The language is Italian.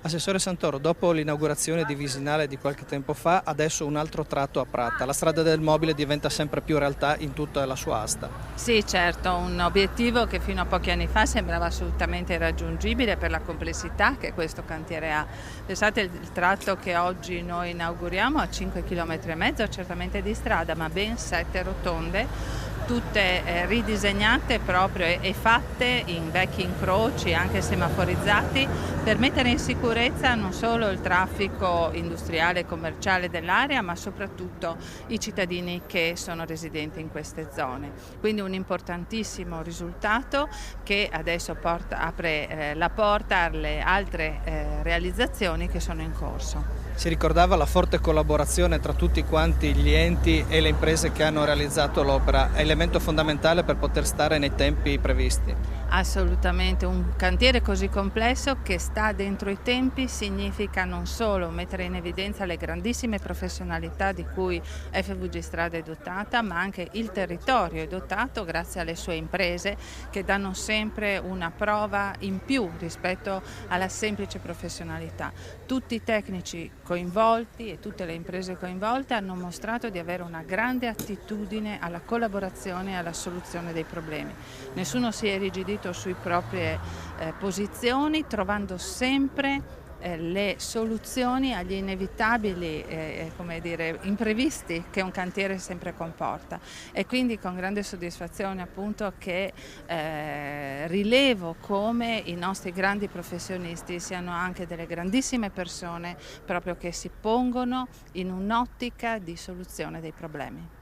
Assessore Santoro, dopo l'inaugurazione di Visinale di qualche tempo fa, adesso un altro tratto a Pratta. La strada del mobile diventa sempre più realtà in tutta la sua asta. Sì, certo, un obiettivo che fino a pochi anni fa sembrava assolutamente irraggiungibile per la complessità che questo cantiere ha. Pensate, il tratto che oggi noi inauguriamo ha 5,5 km certamente di strada, ma ben 7 rotonde, tutte ridisegnate proprio e fatte in vecchi incroci, anche semaforizzati, per mettere in sicurezza non solo il traffico industriale e commerciale dell'area, ma soprattutto i cittadini che sono residenti in queste zone. Quindi un importantissimo risultato che adesso apre la porta alle altre realizzazioni che sono in corso. Si ricordava la forte collaborazione tra tutti quanti gli enti e le imprese che hanno realizzato l'opera, elemento fondamentale per poter stare nei tempi previsti. Assolutamente, un cantiere così complesso che sta dentro i tempi significa non solo mettere in evidenza le grandissime professionalità di cui FVG Strada è dotata, ma anche il territorio è dotato grazie alle sue imprese che danno sempre una prova in più rispetto alla semplice professionalità. Tutti i tecnici coinvolti e tutte le imprese coinvolte hanno mostrato di avere una grande attitudine alla collaborazione e alla soluzione dei problemi. Nessuno si è irrigidito sui proprie posizioni, trovando sempre le soluzioni agli inevitabili come dire, imprevisti che un cantiere sempre comporta, e quindi con grande soddisfazione appunto che rilevo come i nostri grandi professionisti siano anche delle grandissime persone proprio che si pongono in un'ottica di soluzione dei problemi.